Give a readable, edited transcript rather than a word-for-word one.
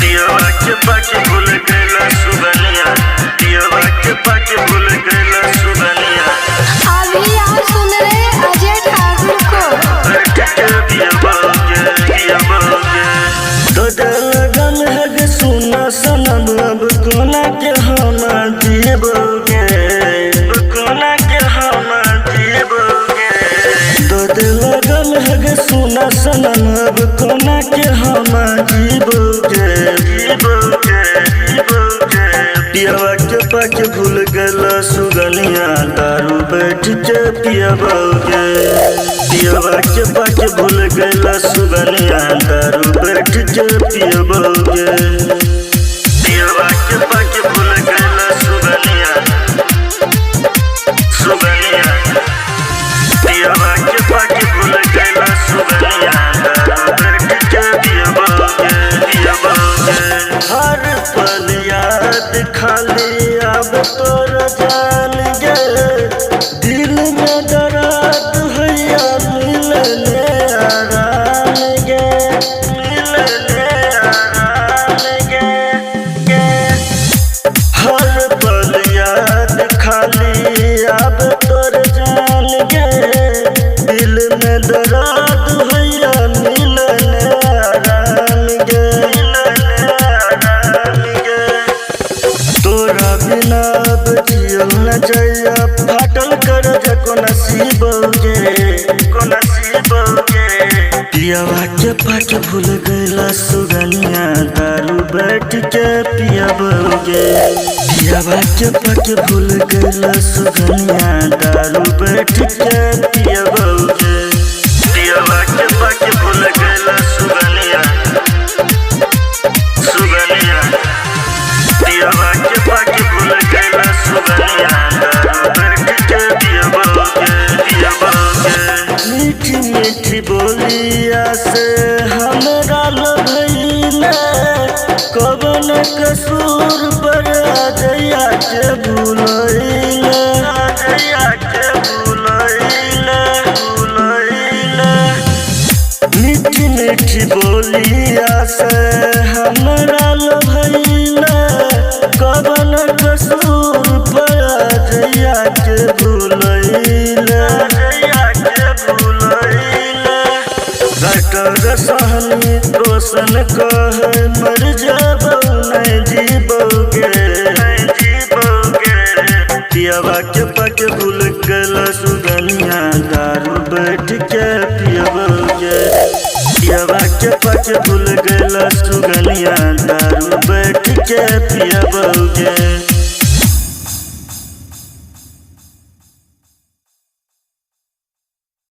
पियवा के पाके भूल गइला सुगनिया, पियवा के पाके भूल गइला सुगनिया। अभी आप सुन रहे अजय ठाकुर को। लगन है गे सुना सनम, अब कोना के हम जीवोगे, कोना के हम जीवोगे। लगन है गे सुना सनम, अब कोना के हम जीवोगे, जीवोगे, जीवोगे। पियवा के पाके भूल गइला सुगनिया, दारू बैठ के पियबोगे। पियवा के पाके भूल गइला सुगनिया, दारू बैठ के पियबोगे। पियवा के पाके भूल गइला सुगनिया, सुगनिया। पियवा के पाके भूल गइला सुगनिया, दारू बैठ के पियबोगे, पियबोगे। हर पल याद खाली अब तोर जान गे, दिल में दर्द हैया मिलने आराम गे, मिलने आराम गे। हर पल याद खाली अब तोर जान गे, दिल में दर्द हैया मिलने आराम गे, मिलने आराम गे। तोरा बिना अब जियल न जाइया, फाटल कर को नसीबोगे, को नसीबोगे। पियवा के पाके भूल गइला सुगनिया, दारू बैठ के पियबोगे। पियवा के पाके भूल गइला सुगनिया, दारू बैठ के पियबोगे। पियवा के पाके भूल गइला सुगनिया, सुगनिया। पियवा के पाके भूल गइला सुगनिया, दारू बैठ के पियबोगे, पियबोगे। मीठी मीठी बोलिया से हमरा लभइले, कवन कसूर पर अजया के भूलइले, अजया के भूलइले, भूलइले। मीठी मीठी बोलिया से हमरा लभइले, कवन कसूर पर अजया के भूलइले, अजया के भूलइले। डॉक्टर सहनी रोशन कहे मर जाबो नहीं जीबोगे, नहीं जीबोगे। पियवा के पाके भूल गइला सुगनिया, दारू बैठ के पियबोगे। पियवा के पाके भूल गइला सुगनिया, दारू बैठ के पियबोगे।